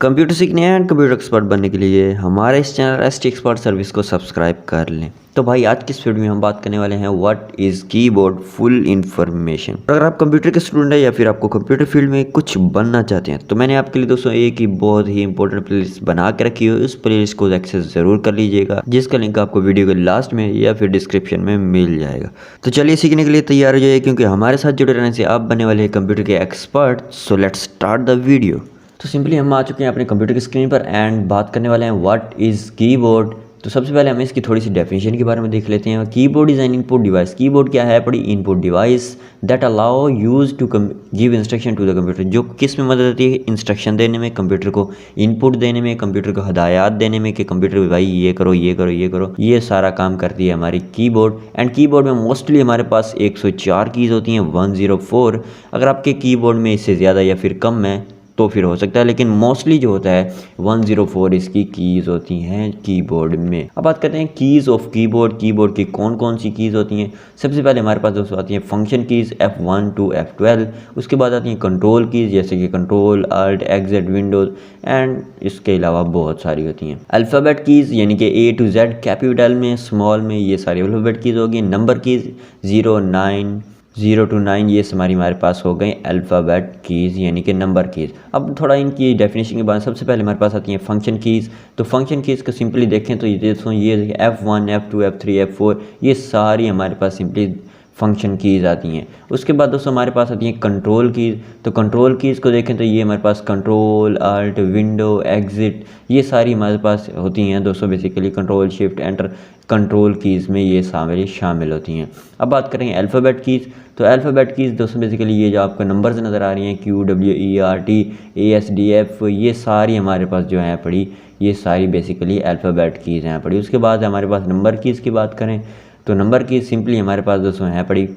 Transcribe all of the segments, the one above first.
Computer सीखने and computer expert बनने के लिए हमारे इस channel S tea expert service को सब्सक्राइब कर लें। तो भाई आज की इस वीडियो में हम बात करने वाले हैं what is keyboard full information. अगर आप कंप्यूटर के स्टूडेंट हैं या फिर आपको कंप्यूटर फील्ड में कुछ बनना चाहते हैं तो मैंने आपके लिए दोस्तों एक ही बहुत ही इंपॉर्टेंट प्लेलिस्ट बना के रखी है। उस प्लेलिस्ट को एक्सेस ज़रूर कर लीजिएगा, जिसका लिंक आपको वीडियो के लास्ट में या फिर डिस्क्रिप्शन में मिल जाएगा। तो चलिए सीखने के लिए तैयार हो जाइए, क्योंकि हमारे साथ जुड़े रहने से आप बनने वाले हैं कंप्यूटर के expert. So let's start the video. तो सिंपली हम आ चुके हैं अपने कंप्यूटर की स्क्रीन पर एंड बात करने वाले हैं व्हाट इज़ कीबोर्ड। तो सबसे पहले हम इसकी थोड़ी सी डेफिनेशन के बारे में देख लेते हैं। Keyboard is an input device. Keyboard क्या है? बड़ी input device that allow use to give instruction to the computer, जो किस में मदद देती है? इंस्ट्रक्शन देने में, कंप्यूटर को इनपुट देने में, कंप्यूटर को हदायत देने में कि कंप्यूटर भाई ये करो ये करो ये करो, ये सारा काम करती है हमारी कीबोर्ड। एंड कीबोर्ड में मोस्टली हमारे पास 104 कीज़ होती हैं, 104। अगर आपके कीबोर्ड में इससे ज़्यादा या फिर कम है तो फिर हो सकता है, लेकिन मोस्टली जो होता है 104 इसकी कीज़ होती हैं कीबोर्ड में। अब बात करते हैं कीज़ ऑफ कीबोर्ड। कीबोर्ड की कौन कौन सी कीज़ होती हैं? सबसे पहले हमारे पास दोस्तों आती हैं function keys F1 to F12। उसके बाद आती हैं कंट्रोल कीज़, जैसे कि control, alt, exit, Windows and इसके अलावा बहुत सारी होती हैं। अल्फ़ाबेट कीज़ यानी कि A to Z, कैपिटल में, स्मॉल में, ये सारी अल्फ़ाबेट कीज़ होगी। नंबर कीज़ 0 to 9 ये हमारे पास हो गई अल्फ़ाबेट कीज़ यानी कि नंबर कीज़। अब थोड़ा इनकी डेफिनेशन के बाद सबसे पहले हमारे पास आती हैं फंक्शन कीज़। तो फंक्शन कीज़ को सिंपली देखें तो ये F1, F2, F3, F4 ये सारी हमारे पास सिंपली फंक्शन कीज़ आती हैं। उसके बाद दोस्तों हमारे पास आती हैं कंट्रोल कीज़। तो कंट्रोल कीज़ को देखें तो ये हमारे पास कंट्रोल, अल्ट, विंडो, एग्जिट ये सारी हमारे पास होती हैं दोस्तों। Basically control, shift, enter control keys में ये सारी शामिल होती हैं। अब बात करेंगे अल्फ़ाबेट कीज़। तो अल्फ़ाबेट कीज़ दोस्तों बेसिकली ये जो आपको नंबर्स नज़र आ रही हैं Q, W, E, R, T, A, S, D, F ये सारी हमारे पास जो हैं पड़ी, ये सारी बेसिकली अल्फ़ाबेट कीज़ हैं पड़ी। उसके बाद हमारे पास नंबर कीज़ की बात करें तो नंबर कीज़ सिंपली हमारे पास दोस्तों हैं पड़ी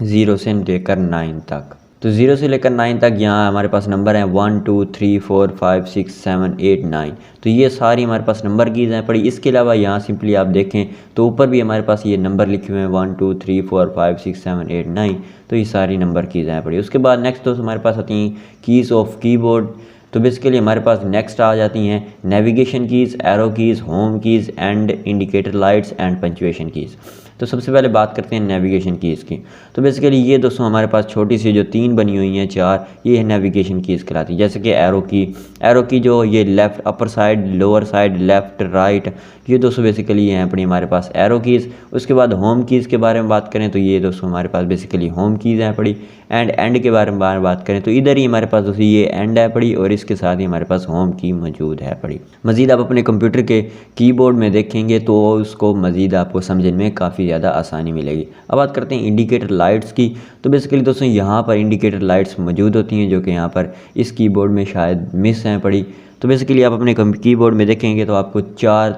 0 से लेकर 9 तक। तो 0 से लेकर 9 तक यहाँ हमारे पास नंबर हैं 1, 2, 3, 4, 5, 6, 7, 8, 9। तो ये सारी हमारे पास नंबर कीज़ हैं पड़ी। इसके अलावा यहाँ सिंपली आप देखें तो ऊपर भी हमारे पास ये नंबर लिखे हुए हैं 1, 2, 3, 4, 5, 6, 7, 8, 9। तो ये सारी नंबर कीज़ हैं पड़ी। उसके बाद नेक्स्ट दोस्तों हमारे पास आती हैं कीज़ ऑफ कीबोर्ड। तो बेसिकली हमारे पास नेक्स्ट आ जाती हैं navigation keys, arrow keys, home keys and indicator lights and punctuation keys. तो सबसे पहले बात करते हैं नेविगेशन कीज़ की। तो बेसिकली ये दोस्तों हमारे पास छोटी सी जो 3 बनी हुई हैं 4, ये नेविगेशन कीज़ कहलाती है। जैसे कि एरो की जो ये left, upper side, lower side, left, right, ये दोस्तों बेसिकली हैं अपनी हमारे पास एरो कीज़। उसके बाद होम कीज़ के बारे में बात करें तो ये दोस्तों हमारे पास बेसिकली होम कीज़ हैं पड़ी। एंड के बारे में बात करें तो इधर ही हमारे पास दोस्तों ये एंड है पड़ी और इसके साथ ही हमारे पास होम की मौजूद है पड़ी। मज़ीद आप अपने कंप्यूटर के कीबोर्ड में देखेंगे तो उसको मज़ीद आपको समझने में काफ़ी ज़्यादा आसानी मिलेगी। अब बात करते हैं इंडिकेटर लाइट्स की। तो बेसिकली दोस्तों यहाँ पर इंडिकेटर लाइट्स मौजूद होती हैं, जो कि यहाँ पर इस कीबोर्ड में शायद मिस हैं पड़ी। तो बेसिकली आप अपने कीबोर्ड में देखेंगे तो आपको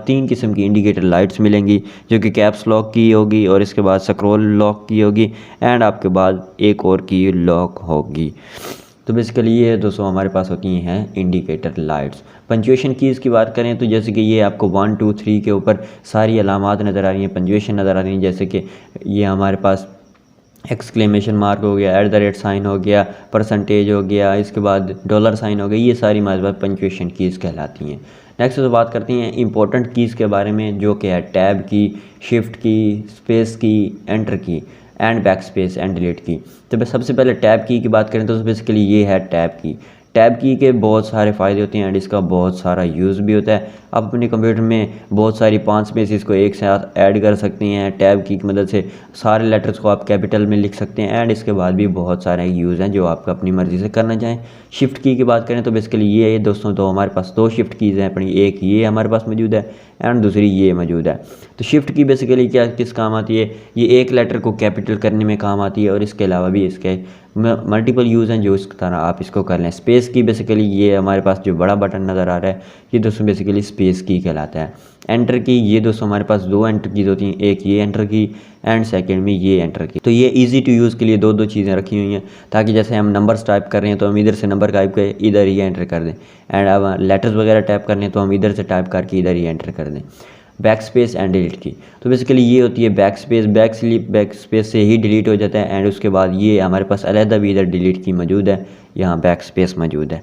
3 किस्म की इंडिकेटर लाइट्स मिलेंगी, जो कि कैप्स लॉक की होगी और इसके बाद स्क्रॉल लॉक की होगी एंड आपके बाद एक और की लॉक होगी। तो बेसिकली ये दोस्तों हमारे पास होती हैं इंडिकेटर लाइट्स। पंक्चुएशन कीज़ की बात करें तो जैसे कि ये आपको 1, 2, 3 के ऊपर सारी अलामात नज़र आ रही हैं, पंक्चुएशन नज़र आ रही हैं। जैसे कि ये हमारे पास एक्सक्लेमेशन मार्क हो गया, @ साइन हो गया, परसेंटेज हो गया, इसके बाद डॉलर साइन हो गया, ये सारी हमारे पास पंक्चुएशन कीज़ कहलाती हैं। नेक्स्ट तो बात करते हैं इंपॉर्टेंट कीज़ के बारे में, जो कि है टैब की, शिफ्ट की, स्पेस की, एंटर की and back space and delete की। तो सबसे पहले टैब की बात करें तो बेसिकली ये है टैब की। टैब की के बहुत सारे फ़ायदे होते हैं एंड इसका बहुत सारा यूज़ भी होता है। आप अपने कंप्यूटर में बहुत सारी 5 स्पेसेस को एक साथ ऐड कर सकते हैं। टैब की मदद से सारे लेटर्स को आप कैपिटल में लिख सकते हैं एंड इसके बाद भी बहुत सारे यूज़ हैं जो आप अपनी मर्ज़ी से करना चाहें। शिफ्ट की बात करें तो बेसिकली ये दोस्तों तो हमारे पास 2 शिफ्ट कीज़ हैं अपनी, एक ये हमारे पास मौजूद है एंड दूसरी ये मौजूद है। तो शिफ्ट की बेसिकली किस काम आती है? ये एक लेटर को कैपिटल करने में काम आती है और इसके अलावा भी इसके मल्टीपल यूज़ हैं जो इस तरह आप इसको कर लें। स्पेस की बेसिकली ये हमारे पास जो बड़ा बटन नज़र आ रहा है ये दोस्तों बेसिकली स्पेस की कहलाता है। एंटर की ये दोस्तों हमारे पास 2 एंटर कीज़ होती हैं, एक ये एंटर की एंड सेकंड में ये एंटर की। तो ये इजी टू यूज़ के लिए 2 चीज़ें रखी हुई हैं, ताकि जैसे हम नंबर्स टाइप कर रहे हैं तो हम इधर से नंबर टाइप कर इधर ही एंटर कर दें एंड अब लेटर्स वगैरह टाइप कर लें तो हम इधर से टाइप करके इधर ही एंटर कर दें। बैक स्पेस एंड डिलीट की तो बेसिकली ये होती है बैक स्पेस से ही डिलीट हो जाता है एंड उसके बाद ये हमारे पास अलहदा भी इधर डिलीट की मौजूद है, यहाँ बैक स्पेस मौजूद है।